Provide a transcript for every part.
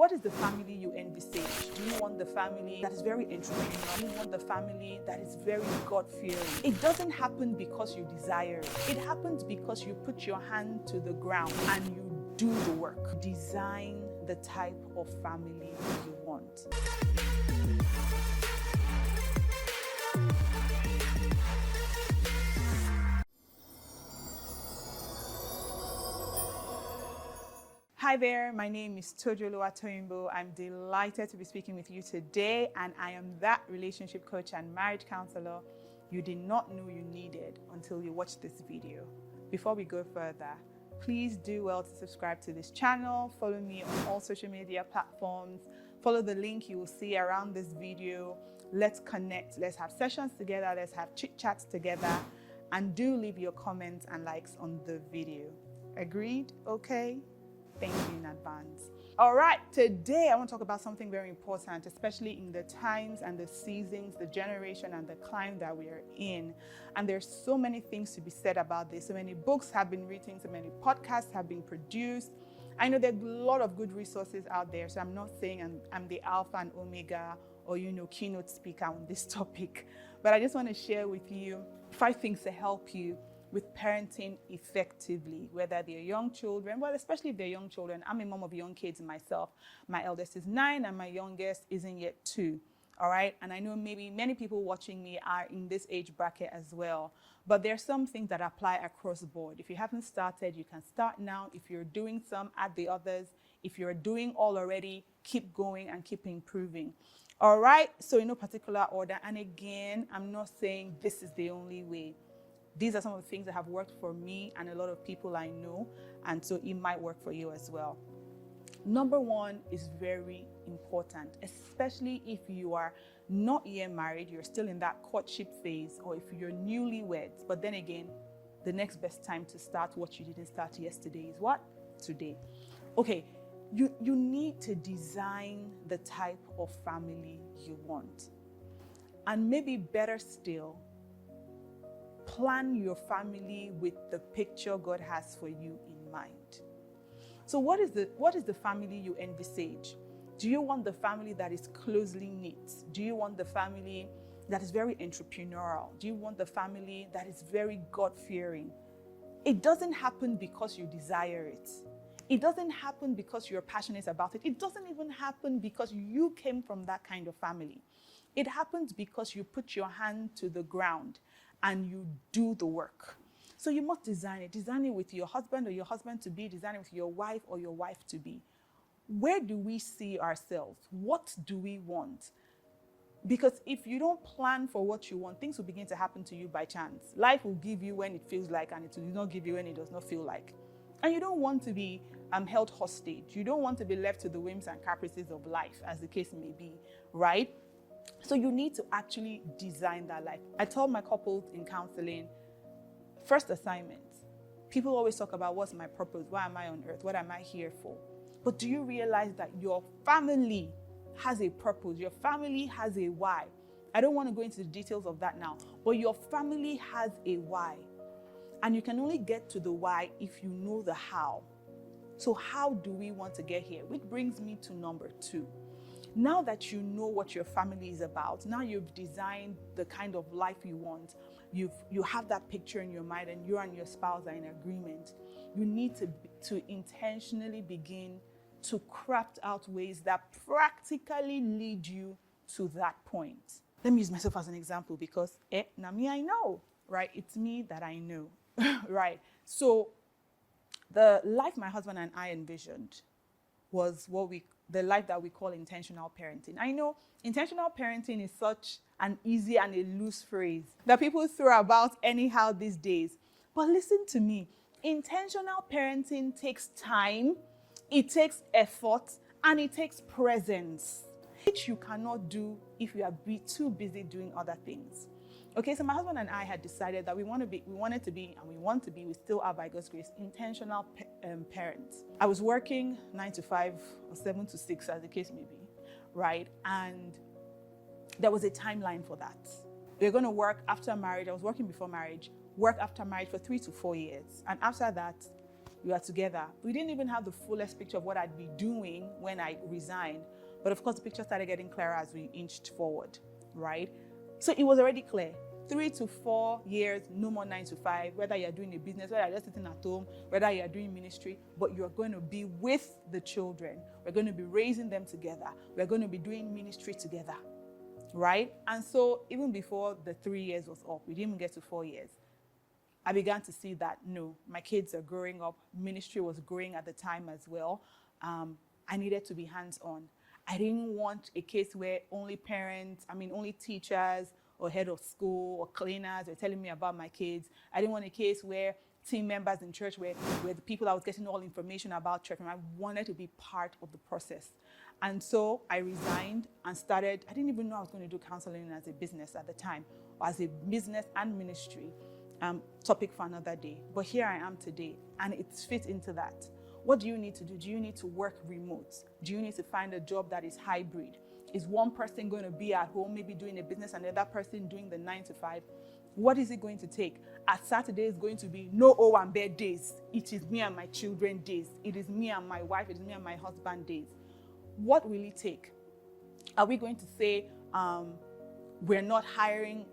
what is the family you envisage? Do you want the family that is very entrepreneurial? Do you want the family that is very God-fearing? It doesn't happen because you desire it. It happens because you put your hand to the ground and you do the work. Design the type of family you want. Hi there, my name is Toju Oluwatoyinbo. I'm delighted to be speaking with you today, and I am that relationship coach and marriage counselor you did not know you needed until you watched this video. Before we go further, please do well to subscribe to this channel, follow me on all social media platforms, follow the link you will see around this video. Let's connect, let's have sessions together, let's have chit chats together, and do leave your comments and likes on the video. Agreed? Okay? Thank you in advance. All right, today I want to talk about something very important, especially in the times and the seasons, the generation and the climate that we are in. And there's so many things to be said about this. So many books have been written, so many podcasts have been produced. I know there's a lot of good resources out there, so I'm not saying I'm the alpha and omega or, keynote speaker on this topic. But I just want to share with you 5 things to help you with parenting effectively, whether they're young children, well, especially if they're young children. I'm a mom of young kids myself. My eldest is 9 and my youngest isn't yet 2, all right? And I know maybe many people watching me are in this age bracket as well, but there's some things that apply across the board. If you haven't started, you can start now. If you're doing some, add the others. If you're doing all already, keep going and keep improving. All right, so in no particular order. And again, I'm not saying this is the only way. These are some of the things that have worked for me and a lot of people I know, and so it might work for you as well. Number 1 is very important, especially if you are not yet married, you're still in that courtship phase, or if you're newlyweds. But then again, the next best time to start what you didn't start yesterday is what? Today. Okay, you need to design the type of family you want. And maybe better still, plan your family with the picture God has for you in mind. So what is the family you envisage? Do you want the family that is closely knit? Do you want the family that is very entrepreneurial? Do you want the family that is very God-fearing? It doesn't happen because you desire it. It doesn't happen because you're passionate about it. It doesn't even happen because you came from that kind of family. It happens because you put your hand to the ground and you do the work. So you must design it. Design it with your husband or your husband-to-be. Design it with your wife or your wife-to-be. Where do we see ourselves? What do we want? Because if you don't plan for what you want, things will begin to happen to you by chance. Life will give you when it feels like, and it will not give you when it does not feel like. And you don't want to be held hostage. You don't want to be left to the whims and caprices of life, as the case may be, right? So you need to actually design that life. I tell my couples in counseling, first assignment, people always talk about what's my purpose? Why am I on earth? What am I here for? But do you realize that your family has a purpose? Your family has a why. I don't want to go into the details of that now, but your family has a why. And you can only get to the why if you know the how. So how do we want to get here? Which brings me to number 2. Now that you know what your family is about, now you've designed the kind of life you want, you have that picture in your mind and you and your spouse are in agreement, you need to intentionally begin to craft out ways that practically lead you to that point. Let me use myself as an example because, now me I know, right? It's me that I know, right? So the life my husband and I envisioned was the life that we call intentional parenting. I know intentional parenting is such an easy and a loose phrase that people throw about anyhow these days. But listen to me, intentional parenting takes time, it takes effort, and it takes presence, which you cannot do if you are too busy doing other things. Okay, so my husband and I had decided that we want to be, we still are by God's grace, intentional parents. I was working 9 to 5 or 7 to 6 as the case may be, right? And there was a timeline for that. We were going to work after marriage. I was working before marriage, work after marriage for 3 to 4 years. And after that, We were together. We didn't even have the fullest picture of what I'd be doing when I resigned. But of course, the picture started getting clearer as we inched forward, right? So it was already clear. 3 to 4 years, no more 9 to 5, whether you're doing a business, whether you're just sitting at home, whether you're doing ministry, but you're going to be with the children. We're going to be raising them together. We're going to be doing ministry together, right? And so even before the 3 years was up, we didn't even get to 4 years, I began to see that, no, my kids are growing up. Ministry was growing at the time as well. I needed to be hands-on. I didn't want a case where only teachers or head of school or cleaners were telling me about my kids. I didn't want a case where team members in church were the people that was getting all information about church. And I wanted to be part of the process. And so I resigned and started. I didn't even know I was going to do counseling as a business at the time, or as a business and ministry. Topic for another day. But here I am today, and it fits into that. What do you need to do? Do you need to work remote? Do you need to find a job that is hybrid? Is one person going to be at home, maybe doing a business, and the other person doing the 9 to 5? What is it going to take? At Saturday is going to be no and bed days. It is me and my children days. It is me and my wife. It is me and my husband days. What will it take? Are we going to say, we're not hiring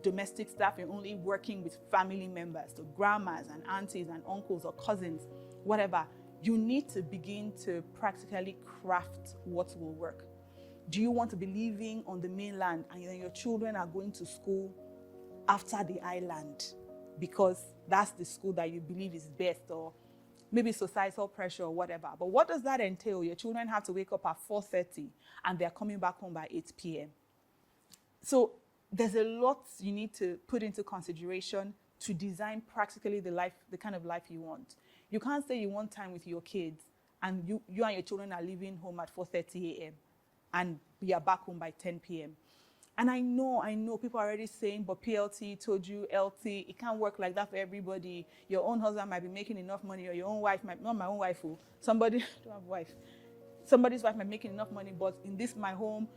domestic staff, we're only working with family members, so grandmas and aunties and uncles or cousins, whatever? You need to begin to practically craft what will work. Do you want to be living on the mainland and then your children are going to school after the island because that's the school that you believe is best, or maybe societal pressure or whatever? But what does that entail? Your children have to wake up at 4:30 and they're coming back home by 8 p.m. So there's a lot you need to put into consideration to design practically the kind of life you want. You can't say you want time with your kids and you and your children are leaving home at 4:30 a.m. and you're back home by 10 p.m. And I know people are already saying, but PLT, Toju, LT, it can't work like that for everybody. Your own husband might be making enough money, or your own wife might, not my own wife, somebody, I don't have a wife. Somebody's wife might be making enough money, but in this, my home,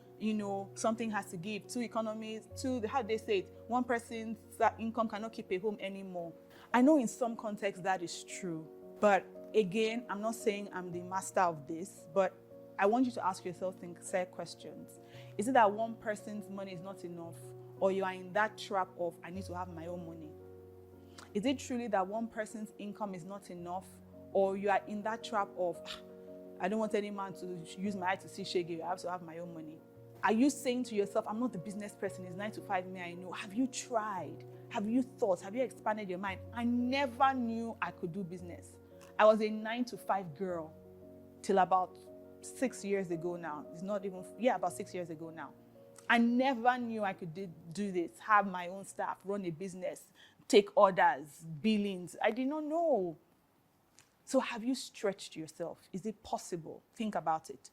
something has to give. Two economies, how they say it, one person's income cannot keep a home anymore. I know in some contexts that is true, but again, I'm not saying I'm the master of this, but I want you to ask yourself sincere questions. Is it that one person's money is not enough, or you are in that trap of, I need to have my own money? Is it truly that one person's income is not enough, or you are in that trap of, I don't want any man to use my eye to see shege, I have to have my own money? Are you saying to yourself, I'm not the business person, it's 9 to 5, me, I know. Have you tried? Have you thought? Have you expanded your mind? I never knew I could do business. I was a 9 to 5 girl till about 6 years ago now. It's not even, about 6 years ago now. I never knew I could do this, have my own staff, run a business, take orders, billings. I did not know. So have you stretched yourself? Is it possible? Think about it.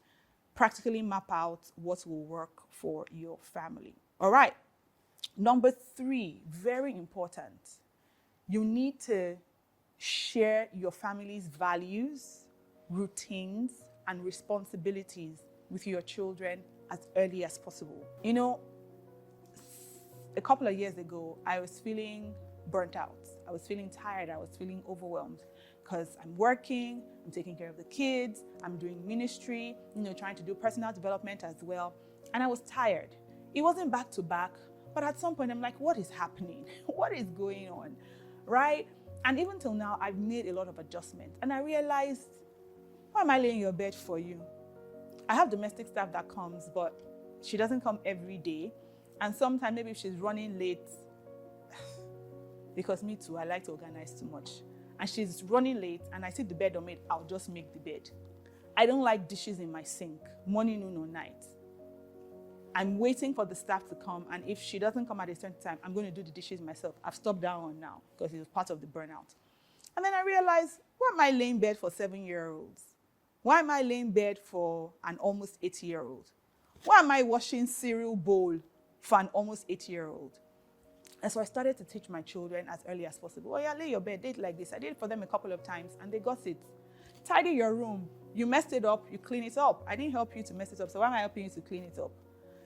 Practically map out what will work for your family. All right. Number 3, very important. You need to share your family's values, routines, and responsibilities with your children as early as possible. A couple of years ago, I was feeling burnt out. I was feeling tired. I was feeling overwhelmed because I'm working, I'm taking care of the kids, I'm doing ministry, trying to do personal development as well. And I was tired. It wasn't back to back, but at some point I'm like, what is happening? What is going on, right? And even till now, I've made a lot of adjustments. And I realized, why am I laying your bed for you? I have domestic staff that comes, but she doesn't come every day. And sometimes maybe if she's running late, because me too, I like to organize too much. And she's running late and I see the bed unmade, I'll just make the bed. I don't like dishes in my sink, morning, noon, or night. I'm waiting for the staff to come, and if she doesn't come at a certain time, I'm going to do the dishes myself. I've stopped that one now because it was part of the burnout. And then I realized, why am I laying bed for 7-year-olds? Why am I laying bed for an almost 8-year-old? Why am I washing cereal bowl for an almost 8-year-old? And so I started to teach my children as early as possible. Oh yeah, lay your bed, date like this. I did it for them a couple of times and they got it. Tidy your room. You messed it up, you clean it up. I didn't help you to mess it up, so why am I helping you to clean it up?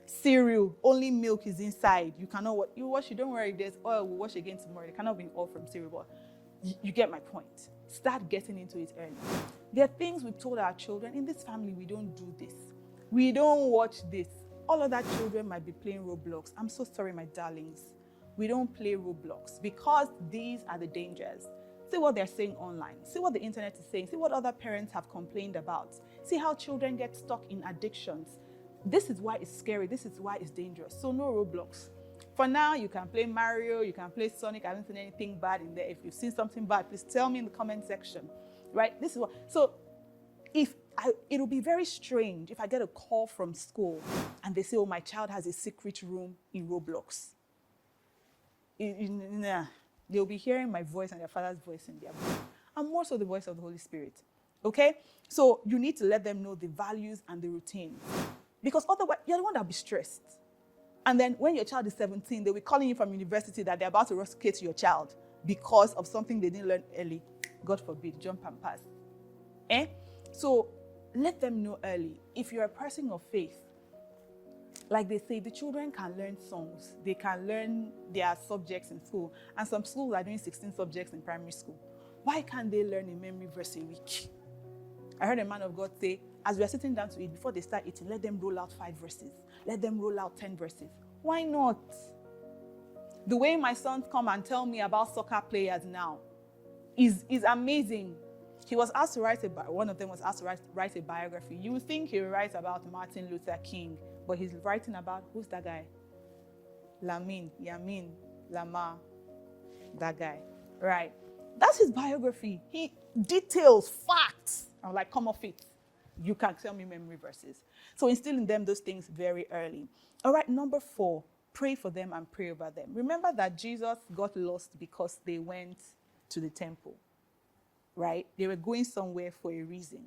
Cereal, only milk is inside. You cannot, you wash it, don't worry, there's oil, we'll wash again tomorrow. It cannot be oil from cereal, but you get my point. Start getting into it early. There are things we've told our children, in this family, we don't do this. We don't watch this. All other children might be playing Roblox. I'm so sorry, my darlings. We don't play Roblox because these are the dangers. See what they're saying online. See what the internet is saying. See what other parents have complained about. See how children get stuck in addictions. This is why it's scary. This is why it's dangerous. So no Roblox. For now, you can play Mario, you can play Sonic. I haven't seen anything bad in there. If you've seen something bad, please tell me in the comment section. Right? This is what. So it'll be very strange if I get a call from school and they say, oh, my child has a secret room in Roblox. Nah. They'll be hearing my voice and their father's voice in their book. And more so the voice of the Holy Spirit. Okay? So you need to let them know the values and the routine. Because otherwise, you're the one that'll be stressed. And then when your child is 17, they'll be calling you from university that they're about to rusticate your child because of something they didn't learn early. God forbid, jump and pass. So let them know early. If you're a person of faith, like they say, the children can learn songs. They can learn their subjects in school. And some schools are doing 16 subjects in primary school. Why can't they learn a memory verse a week? I heard a man of God say, as we are sitting down to eat, before they start eating, let them roll out 5 verses. Let them roll out 10 verses. Why not? The way my sons come and tell me about soccer players now is amazing. He was asked to one of them was asked to write a biography. You would think he would write about Martin Luther King, but he's writing about, who's that guy? Yamin, Lamar, that guy. Right. That's his biography. He details, facts. I'm like, come off it. You can tell me memory verses. So instill in them those things very early. All right, number 4, pray for them and pray over them. Remember that Jesus got lost because they went to the temple, right? They were going somewhere for a reason.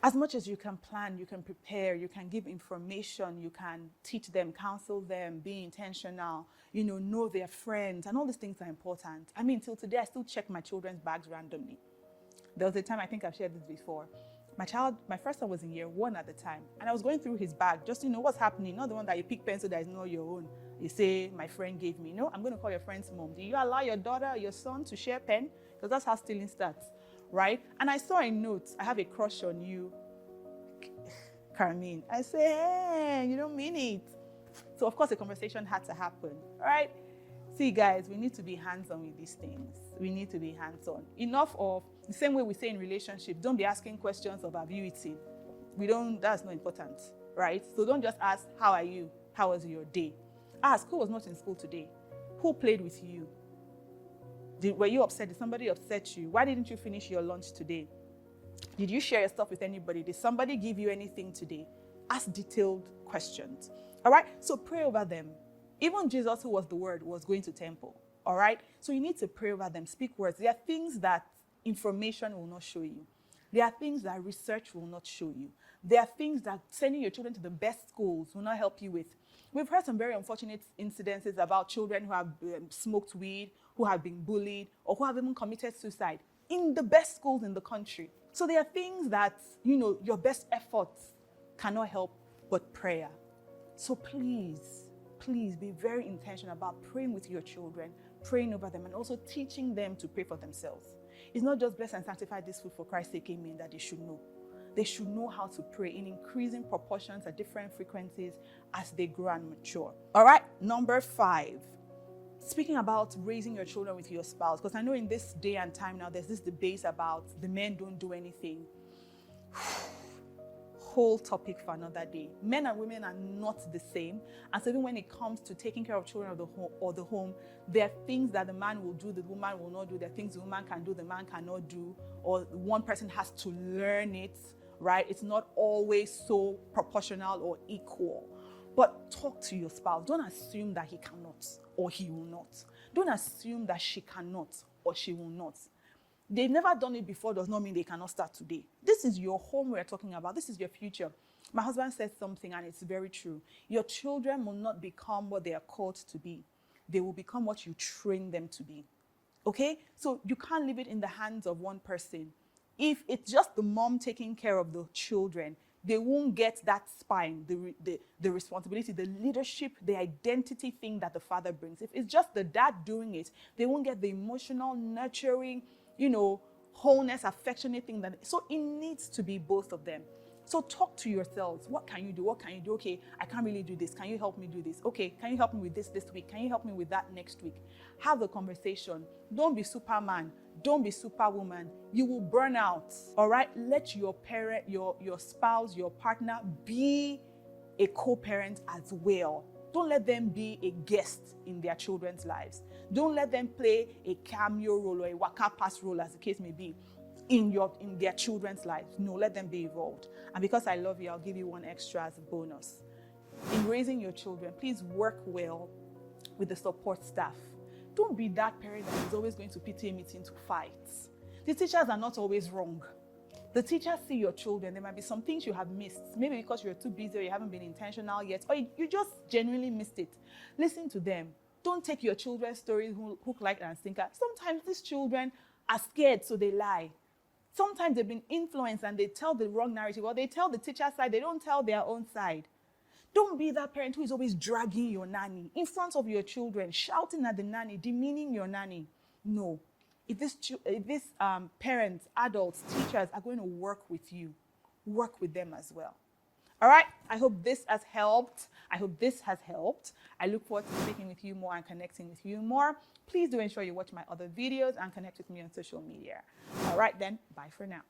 As much as you can plan, you can prepare, you can give information, you can teach them, counsel them, be intentional, know their friends, and all these things are important. I mean, till today, I still check my children's bags randomly. There was a time, I think I've shared this before. My first son was in year 1 at the time, and I was going through his bag just to know what's happening. Not the one that you pick pencil that is not your own. You say, my friend gave me. No, I'm going to call your friend's mom. Do you allow your daughter or your son to share pen? Because that's how stealing starts, right? And I saw a note, I have a crush on you, Carmine. I say, hey, you don't mean it. So of course, a conversation had to happen, right? See, guys, we need to be hands-on with these things. We need to be hands-on. Enough of the same way we say in relationship, don't be asking questions of have you eaten. That's not important, right? So don't just ask, how are you? How was your day? Ask, who was not in school today? Who played with you? Were you upset? Did somebody upset you? Why didn't you finish your lunch today? Did you share your stuff with anybody? Did somebody give you anything today? Ask detailed questions, all right? So pray over them. Even Jesus, who was the Word, was going to temple, all right? So you need to pray over them, speak words. There are things that information will not show you. There are things that research will not show you. There are things that sending your children to the best schools will not help you with. We've heard some very unfortunate incidences about children who have smoked weed, who have been bullied, or who have even committed suicide in the best schools in the country. So there are things that, your best efforts cannot help but prayer. So please be very intentional about praying with your children, praying over them, and also teaching them to pray for themselves. It's not just bless and sanctify this food for Christ's sake, amen, that they should know. They should know how to pray in increasing proportions at different frequencies as they grow and mature. All right, number 5. Speaking about raising your children with your spouse, because I know in this day and time now, there's this debate about the men don't do anything. Whole topic for another day. Men and women are not the same. And so even when it comes to taking care of children or the home, there are things that the man will do, the woman will not do. There are things the woman can do, the man cannot do. Or one person has to learn it, right? It's not always so proportional or equal. But talk to your spouse. Don't assume that he cannot or he will not. Don't assume that she cannot or she will not. They've never done it before does not mean they cannot start today. This is your home we're talking about. This is your future. My husband said something, and it's very true. Your children will not become what they are called to be. They will become what you train them to be. Okay? So you can't leave it in the hands of one person. If it's just the mom taking care of the children, they won't get that spine, the responsibility, the leadership, the identity thing that the father brings. If it's just the dad doing it, they won't get the emotional, nurturing, wholeness, affectionate thing. So it needs to be both of them. So talk to yourselves. What can you do? What can you do? Okay, I can't really do this. Can you help me do this? Okay, can you help me with this week? Can you help me with that next week? Have a conversation. Don't be Superman. Don't be Superwoman. You will burn out. All right? Let your parent, your spouse, your partner be a co-parent as well. Don't let them be a guest in their children's lives. Don't let them play a cameo role or a waka pass role, as the case may be, in their children's lives. No, let them be involved. And because I love you, I'll give you one extra as a bonus. In raising your children, please work well with the support staff. Don't be that parent that is always going to PTA meeting to fight. The teachers are not always wrong. The teachers see your children. There might be some things you have missed, maybe because you're too busy or you haven't been intentional yet, or you just genuinely missed it. Listen to them. Don't take your children's stories hook, line, and sinker. Sometimes these children are scared, so they lie. Sometimes they've been influenced and they tell the wrong narrative, or they tell the teacher's side, they don't tell their own side. Don't be that parent who is always dragging your nanny in front of your children, shouting at the nanny, demeaning your nanny. No. If these parents, adults, teachers are going to work with you, work with them as well. All right, I hope this has helped. I hope this has helped. I look forward to speaking with you more and connecting with you more. Please do ensure you watch my other videos and connect with me on social media. All right then, bye for now.